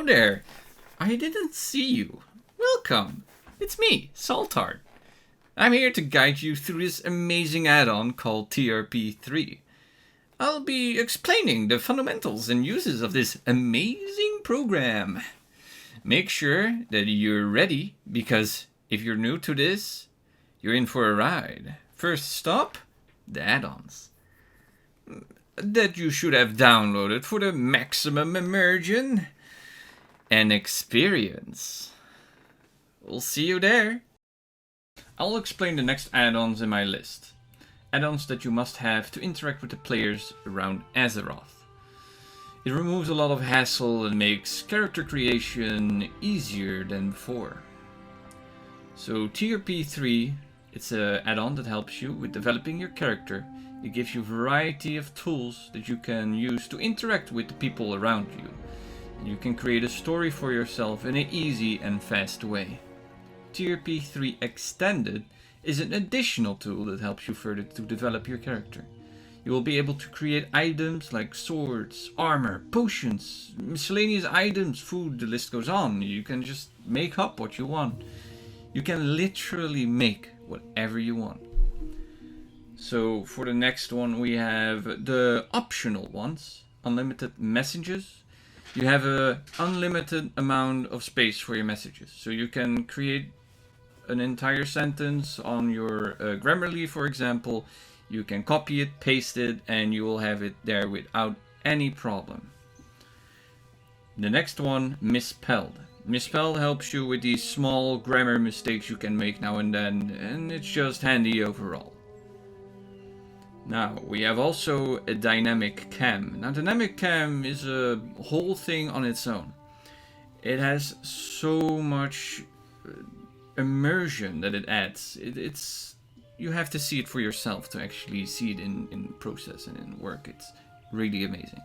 Hello there. I didn't see you. Welcome. It's me, Saltard. I'm here to guide you through this amazing add-on called TRP3. I'll be explaining the fundamentals and uses of this amazing program. Make sure that you're ready, because if you're new to this, you're in for a ride. First stop, the add-ons that you should have downloaded for the maximum immersion and experience. We'll see you there. I'll explain the next add-ons in my list. Add-ons that you must have to interact with the players around Azeroth. It removes a lot of hassle and makes character creation easier than before. So TRP3, it's an add-on that helps you with developing your character. It gives you a variety of tools that you can use to interact with the people around you. And you can create a story for yourself in an easy and fast way. TRP3 Extended is an additional tool that helps you further to develop your character. You will be able to create items like swords, armor, potions, miscellaneous items, food, the list goes on. You can just make up what you want. You can literally make whatever you want. So for the next one we have the optional ones, unlimited messages. You have an unlimited amount of space for your messages. So you can create an entire sentence on your Grammarly, for example. You can copy it, paste it, and you will have it there without any problem. The next one, Misspelled. Misspelled helps you with these small grammar mistakes you can make now and then, and it's just handy overall. Now, we have also a DynamicCam. Now, DynamicCam is a whole thing on its own. It has so much immersion that it adds. You have to see it for yourself to actually see it in process and in work. It's really amazing.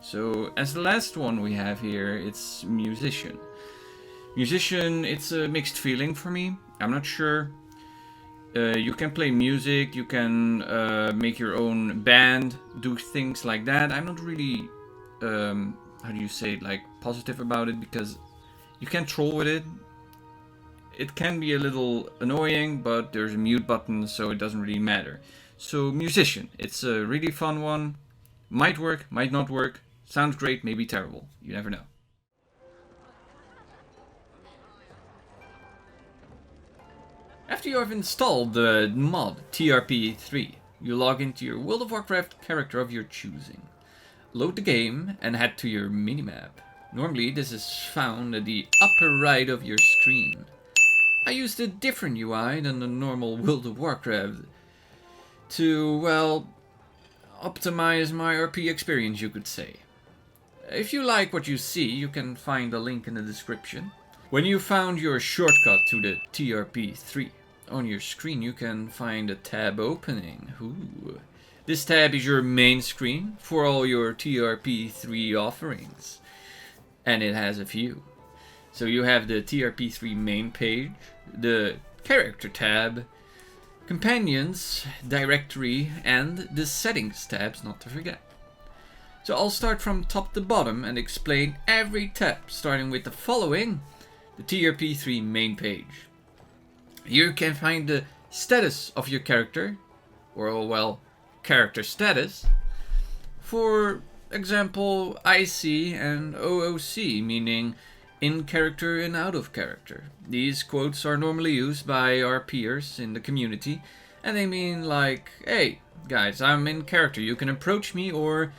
So, as the last one we have here, it's Musician. Musician, it's a mixed feeling for me. I'm not sure. You can play music, you can make your own band, do things like that. I'm not really, how do you say it, like positive about it, because you can troll with it. It can be a little annoying, but there's a mute button, so it doesn't really matter. So Musician, it's a really fun one. Might work, might not work. Sounds great, maybe terrible. You never know. After you have installed the mod TRP3, you log into your World of Warcraft character of your choosing. Load the game and head to your minimap. Normally this is found at the upper right of your screen. I used a different UI than the normal World of Warcraft to, well, optimize my RP experience, you could say. If you like what you see, you can find a link in the description. When you found your shortcut to the TRP3 on your screen, you can find a tab opening. Ooh. This tab is your main screen for all your TRP3 offerings, and it has a few. So you have the TRP3 main page, the character tab, companions, directory, and the settings tabs, not to forget. So I'll start from top to bottom and explain every tab, starting with the following: the TRP3 main page. Here you can find the status of your character, or well, character status. For example, IC and OOC, meaning in character and out of character. These quotes are normally used by our peers in the community, and they mean like, hey guys, I'm in character, you can approach me, or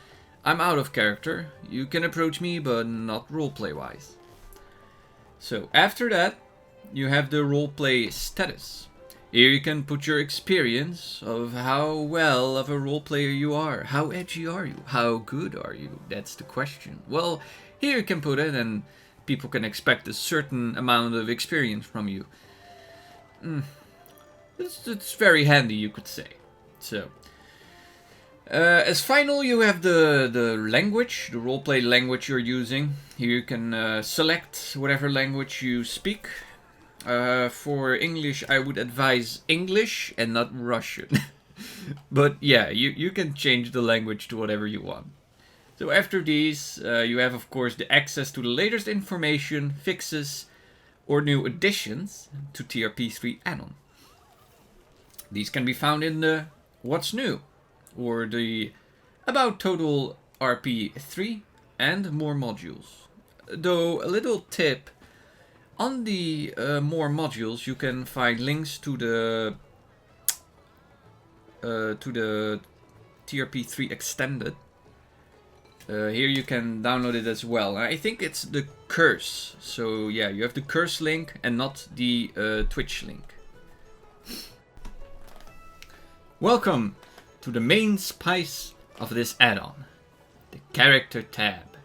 I'm out of character, you can approach me, but not roleplay wise. So after that, you have the roleplay status. Here you can put your experience of how well of a roleplayer you are. How edgy are you? How good are you? That's the question. Well, here you can put it, and people can expect a certain amount of experience from you. It's very handy, you could say. So, as final, you have the language, the roleplay language you're using. Here you can select whatever language you speak. For English, I would advise English and not Russian. But yeah, you can change the language to whatever you want. So after these, you have of course the access to the latest information, fixes, or new additions to TRP3 Addon. These can be found in the What's New, or the About Total RP3 and more modules. Though a little tip, on the more modules you can find links to the TRP3 Extended. Here you can download it as well. I think it's the curse. So yeah, you have the curse link and not the Twitch link. Welcome to the main spice of this add-on, the character tab.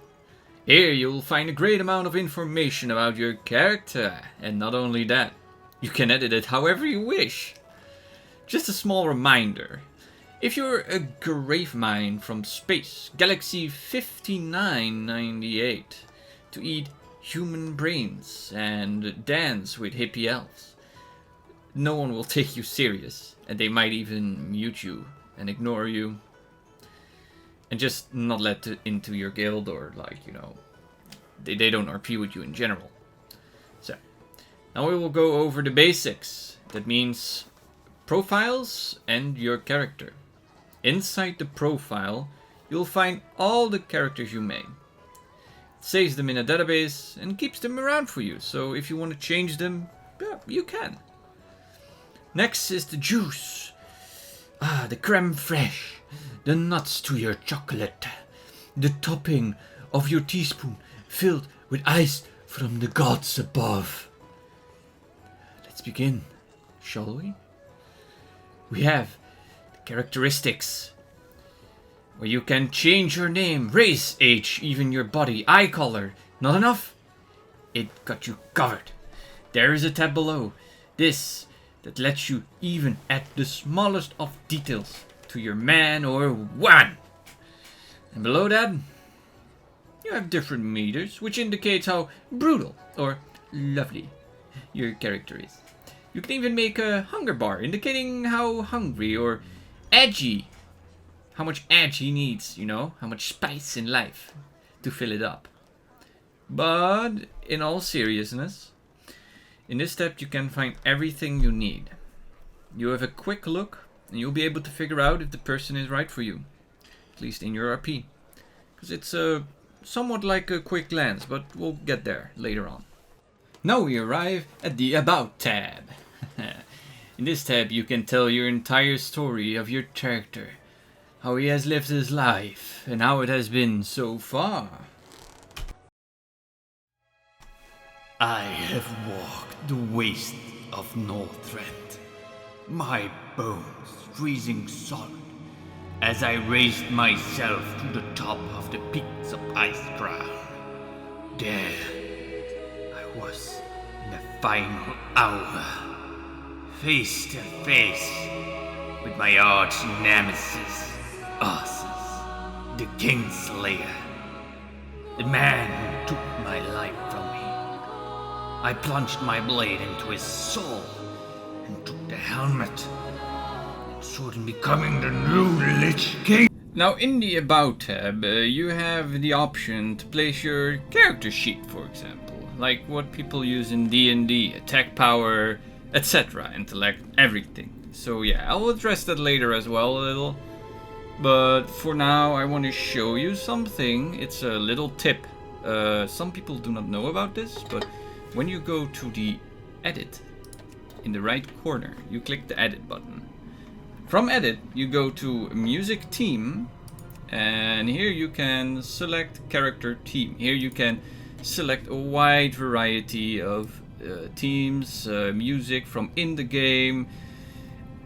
Here you'll find a great amount of information about your character, and not only that, you can edit it however you wish. Just a small reminder, if you're a grave mine from space, galaxy 5998, to eat human brains and dance with hippie elves, no one will take you serious, and they might even mute you and ignore you. And just not let into your guild, or like, you know, they don't RP with you in general. So, now we will go over the basics. That means profiles and your character. Inside the profile, you'll find all the characters you made. It saves them in a database and keeps them around for you. So if you want to change them, yeah, you can. Next is the juice. The creme fraiche. The nuts to your chocolate. The topping of your teaspoon filled with ice from the gods above. Let's begin, shall we? We have the characteristics, where you can change your name, race, age, even your body, eye color. Not enough? It got you covered. There is a tab below this that lets you even add the smallest of details to your man or woman. And below that, you have different meters, which indicates how brutal or lovely your character is. You can even make a hunger bar, indicating how hungry or edgy, how much edge he needs, you know, how much spice in life to fill it up. But in all seriousness, in this tab you can find everything you need. You have a quick look and you'll be able to figure out if the person is right for you, at least in your RP. Because it's somewhat like a quick glance, but we'll get there later on. Now we arrive at the About tab. In this tab you can tell your entire story of your character, how he has lived his life, and how it has been so far. I have walked the waste of Northrend, my bones freezing solid as I raised myself to the top of the peaks of Icecrown. There I was in the final hour, face to face with my arch nemesis, Ursus, the Kingslayer, the man who took my life from me. I plunged my blade into his soul and took the helmet, and soon becoming the new Lich King. Now in the About tab, you have the option to place your character sheet, for example, like what people use in D&D, attack power, etc., intellect, everything. So yeah, I'll address that later as well a little. But for now, I want to show you something. It's a little tip. Some people do not know about this, but when you go to the edit, in the right corner, you click the edit button. From edit, you go to music theme, and here you can select character theme. Here you can select a wide variety of themes, music from in the game.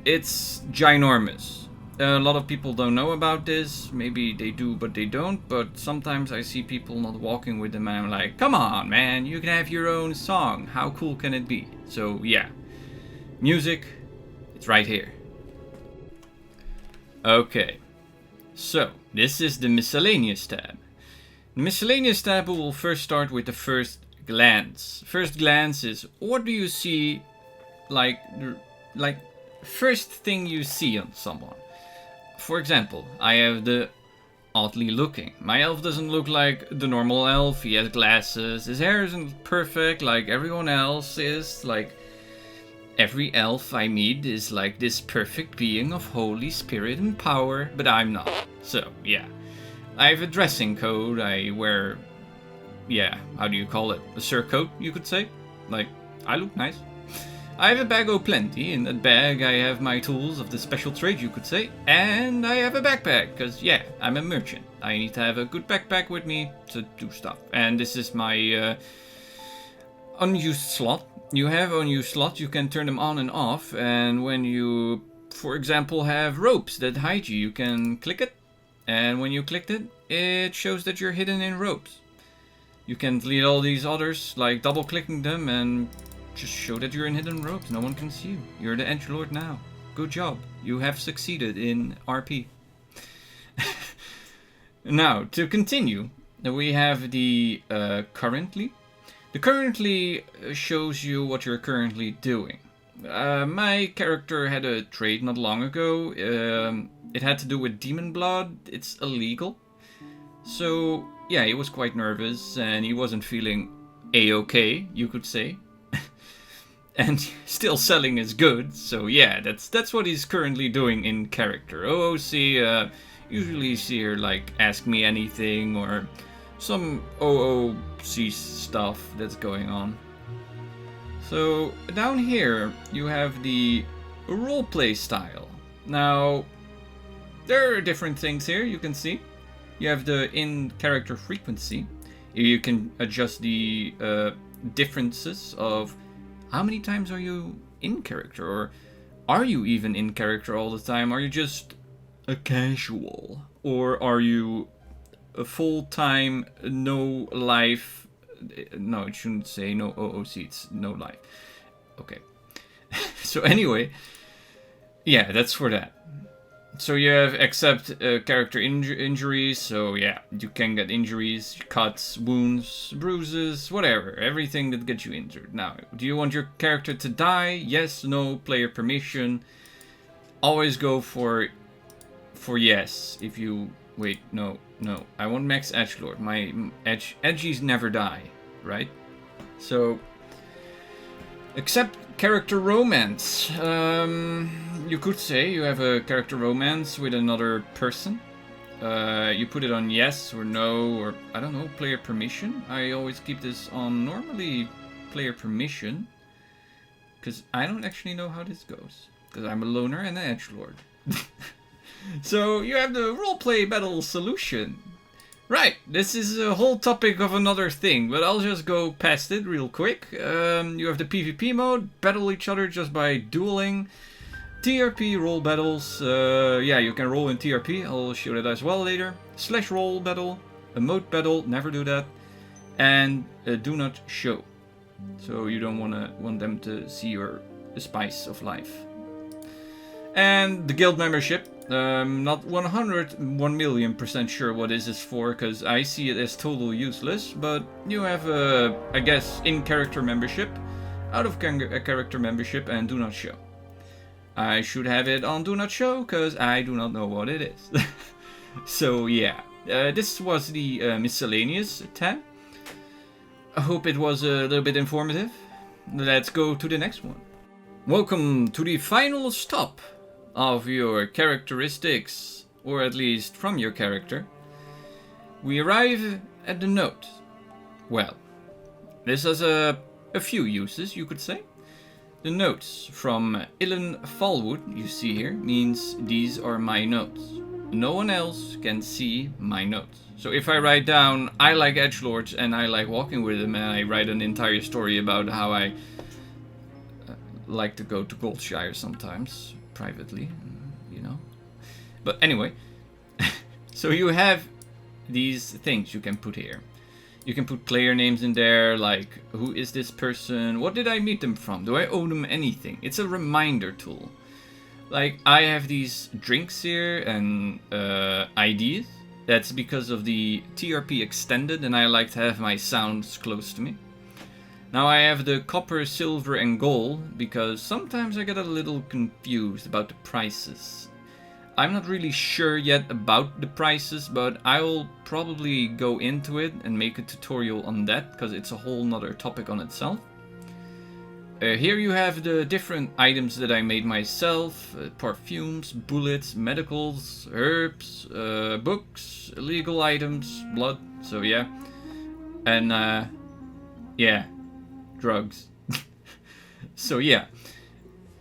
It's ginormous. A lot of people don't know about this. Maybe they do, but they don't. But sometimes I see people not walking with them, and I'm like, come on, man, you can have your own song. How cool can it be? So yeah, music, it's right here. Okay, so this is the Miscellaneous tab. The Miscellaneous tab will first start with the first glance. First glance is, what do you see, like first thing you see on someone. For example, I have the oddly looking. My elf doesn't look like the normal elf. He has glasses. His hair isn't perfect like everyone else is. Like, every elf I meet is like this perfect being of Holy Spirit and power, but I'm not. So, yeah. I have a dressing code. I wear, yeah, how do you call it? A surcoat, you could say. Like, I look nice. I have a bag o' plenty. In that bag I have my tools of the special trade, you could say. And I have a backpack, because, yeah, I'm a merchant. I need to have a good backpack with me to do stuff. And this is my unused slot. You have unused slots, you can turn them on and off. And when you, for example, have ropes that hide you, you can click it. And when you clicked it, it shows that you're hidden in ropes. You can delete all these others, like double-clicking them, and just show that you're in hidden ropes. No one can see you. You're the edgelord now. Good job. You have succeeded in RP. Now, to continue, we have the currently. The currently shows you what you're currently doing. My character had a trade not long ago. It had to do with demon blood. It's illegal. So, yeah, he was quite nervous and he wasn't feeling A-okay, you could say. And still selling his goods, so yeah, that's what he's currently doing in character. OOC, usually you see her like ask me anything or some OOC stuff that's going on. So down here you have the roleplay style. Now there are different things here you can see. You have the in-character frequency. You can adjust the differences of how many times are you in character, or are you even in character all the time? Are you just a casual, or are you a full-time, no life? No, it shouldn't say no OOC, it's no life. Okay. So anyway, yeah, that's for that. So you have accept character injuries, so yeah, you can get injuries, cuts, wounds, bruises, whatever, everything that gets you injured. Now, do you want your character to die? Yes, no, player permission. Always go for yes. If you, wait, no, I want max edgelord. My edgies never die, right? So, accept character romance. You could say you have a character romance with another person. You put it on yes or no, or I don't know, player permission. I always keep this on normally player permission, because I don't actually know how this goes, because I'm a loner and an edgelord. So you have the roleplay battle solution. Right, this is a whole topic of another thing, but I'll just go past it real quick. You have the PvP mode, battle each other just by dueling. TRP roll battles, yeah, you can roll in TRP, I'll show that as well later. Slash roll battle, emote battle, never do that. And do not show. So you don't want them to see your spice of life. And the guild membership. Not 1,000,000% sure what this is for, because I see it as totally useless, but you have a, I guess, in-character membership, out of character membership, and do not show. I should have it on do not show, because I do not know what it is. So yeah, this was the miscellaneous tab. I hope it was a little bit informative. Let's go to the next one. Welcome to the final stop of your characteristics, or at least from your character. We arrive at the note. Well, this has a few uses, you could say. The notes from Illen Fallwood, you see here, means these are my notes. No one else can see my notes. So if I write down, I like edgelords and I like walking with them, and I write an entire story about how I like to go to Goldshire sometimes, privately, you know. But anyway, so you have these things you can put here. You can put player names in there, like, who is this person? What did I meet them from? Do I owe them anything? It's a reminder tool. Like, I have these drinks here and IDs. That's because of the TRP extended, and I like to have my sounds close to me. Now I have the copper, silver, and gold, because sometimes I get a little confused about the prices. I'm not really sure yet about the prices, but I will probably go into it and make a tutorial on that, because it's a whole nother topic on itself. Here you have the different items that I made myself. Perfumes, bullets, medicals, herbs, books, illegal items, blood, so yeah. And yeah, drugs. So yeah.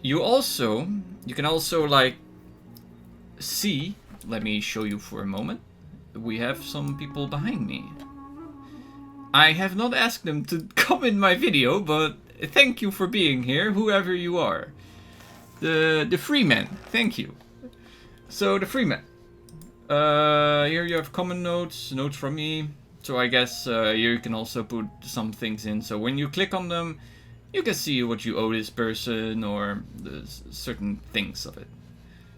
You can also like see, let me show you for a moment. We have some people behind me. I have not asked them to come in my video, but thank you for being here, whoever you are. The free men, thank you. So the free men. Here you have comment notes from me. So I guess here you can also put some things in. So when you click on them, you can see what you owe this person or the certain things of it.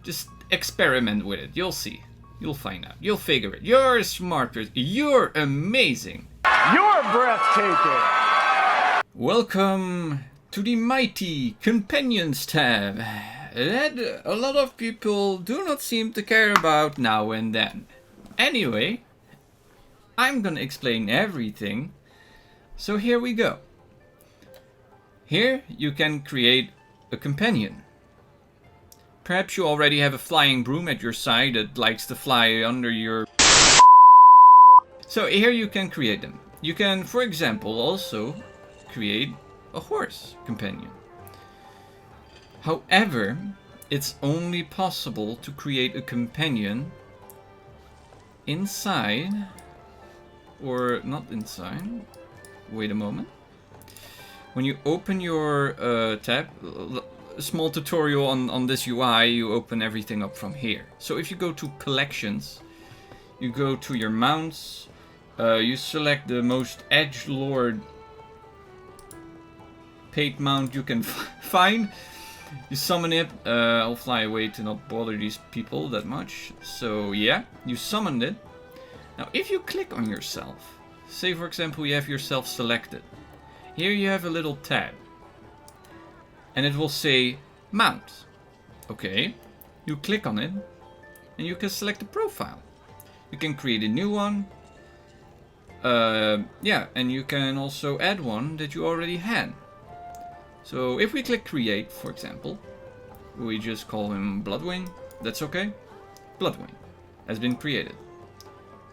Just experiment with it. You'll see. You'll find out. You'll figure it. You're a smart person. You're amazing. You're breathtaking. Welcome to the mighty Companions tab that a lot of people do not seem to care about now and then. Anyway, I'm gonna explain everything. So here we go. Here you can create a companion. Perhaps you already have a flying broom at your side that likes to fly under your... So here you can create them. You can, for example, also create a horse companion. However, it's only possible to create a companion inside, or not inside. Wait a moment. When you open your tab, a small tutorial on this UI, you open everything up from here. So if you go to collections, you go to your mounts, you select the most edgelord paid mount you can find. You summon it. I'll fly away to not bother these people that much. So yeah, you summoned it. Now if you click on yourself, say for example you have yourself selected. Here you have a little tab. And it will say mount. Okay. You click on it and you can select a profile. You can create a new one. Yeah, and you can also add one that you already had. So if we click create, for example, we just call him Bloodwing. That's okay. Bloodwing has been created.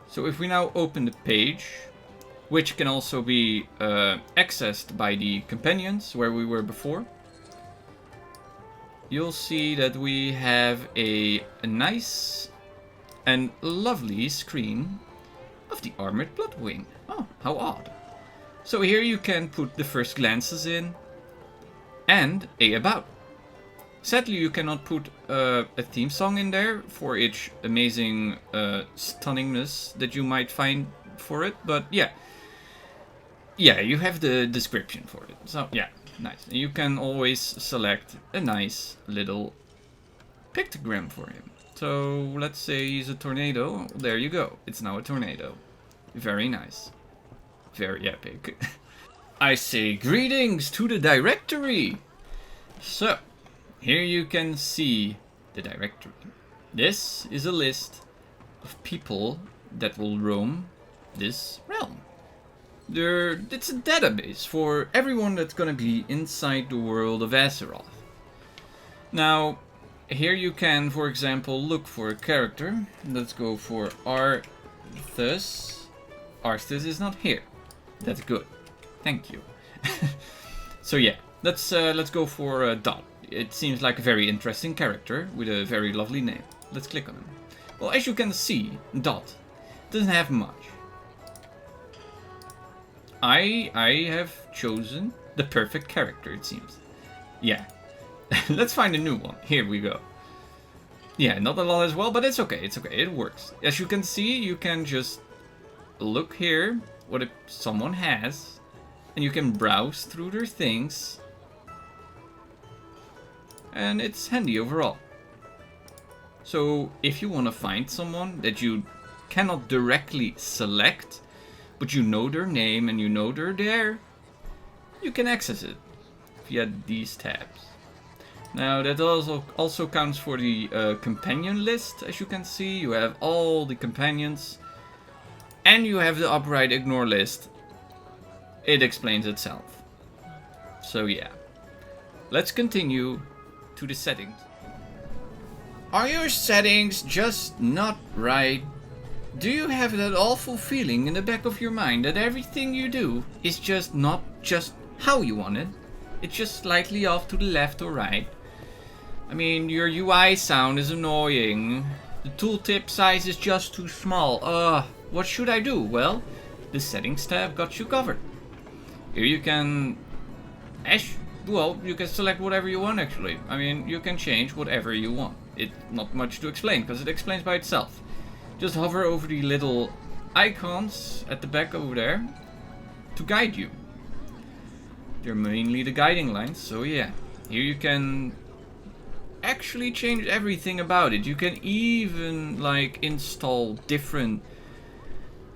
So if we now open the page, which can also be accessed by the companions where we were before, you'll see that we have a nice and lovely screen of the armored Bloodwing. Oh, how odd. So here you can put the first glances in and a about. Sadly, you cannot put a theme song in there for each amazing stunningness that you might find for it, but yeah. Yeah, you have the description for it. So yeah, nice. You can always select a nice little pictogram for him. So let's say he's a tornado. There you go. It's now a tornado. Very nice. Very epic. I say greetings to the directory. So here you can see the directory. This is a list of people that will roam this realm. It's a database for everyone that's gonna be inside the world of Azeroth. Now, here you can, for example, look for a character. Let's go for Arthas. Arthas is not here. That's good. Thank you. So yeah, let's go for Dot. It seems like a very interesting character with a very lovely name. Let's click on him. Well, as you can see, Dot doesn't have much. I have chosen the perfect character, it seems. Yeah. Let's find a new one. Here we go. Yeah, not a lot as well, but it's okay. It's okay. It works. As you can see, you can just look here what someone has, and you can browse through their things, and it's handy overall. So if you want to find someone that you cannot directly select, but you know their name and you know they're there, you can access it via these tabs. Now that also counts for the companion list. As you can see, you have all the companions. And you have the upright ignore list. It explains itself. So yeah. Let's continue to the settings. Are your settings just not right? Do you have that awful feeling in the back of your mind that everything you do is just not just how you want it? It's just slightly off to the left or right. I mean, your UI sound is annoying. The tooltip size is just too small. What should I do? Well, the settings tab got you covered. Here you can... you can select whatever you want actually. I mean, you can change whatever you want. It's not much to explain because it explains by itself. Just hover over the little icons at the back over there to guide you. They're mainly the guiding lines, so yeah. Here you can actually change everything about it. You can even like install different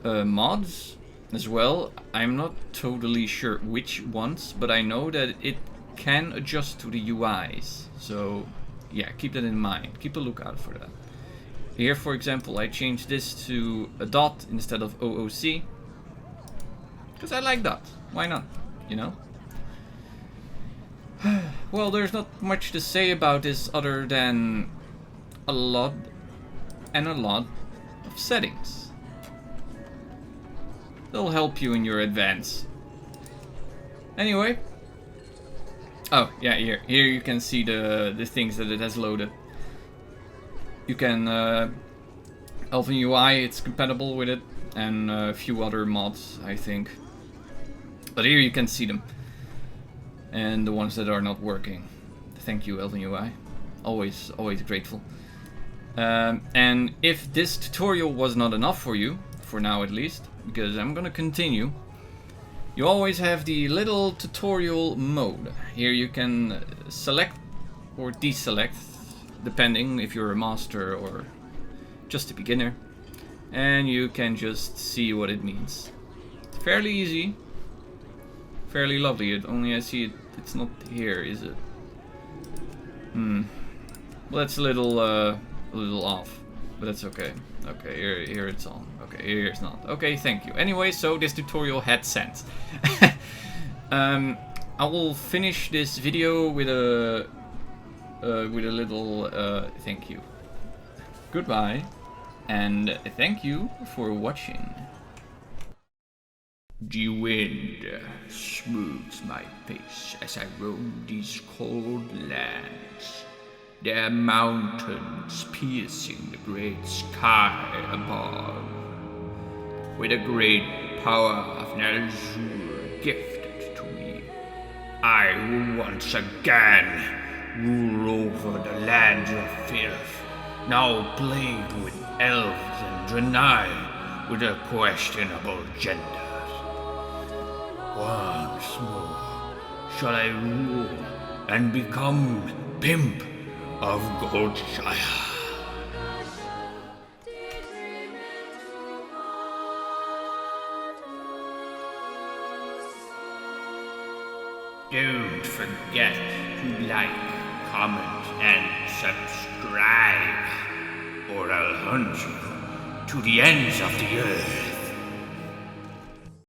mods as well. I'm not totally sure which ones, but I know that it can adjust to the UIs. So yeah, keep that in mind. Keep a lookout for that. Here, for example, I changed this to a dot instead of OOC. Because I like dots. Why not? You know? Well, there's not much to say about this other than a lot of settings. They'll help you in your advance. Anyway. Oh, yeah, here you can see the things that it has loaded. You can Elven UI, it's compatible with it, and a few other mods, I think. But here you can see them. And the ones that are not working. Thank you, Elven UI. Always grateful. And if this tutorial was not enough for you, for now at least, because I'm gonna continue, you always have the little tutorial mode. Here you can select or deselect, depending if you're a master or just a beginner. And you can just see what it means. It's fairly easy. Fairly lovely. Only I see it's not here, is it? Well, that's a little off, but that's okay. Okay, here it's on. Okay, here it's not. Okay, thank you. Anyway, so this tutorial had sense. I will finish this video with a little thank you. Goodbye, and thank you for watching. The wind smooths my face as I roam these cold lands. There are mountains piercing the great sky above. With a great power of Nalzur gifted to me, I will once again rule over the lands of filth, now plagued with elves and Draenei with their questionable genders. Once more shall I rule and become pimp of Goldshire. Don't forget to like, comment, and subscribe, or I'll hunt you to the ends of the earth.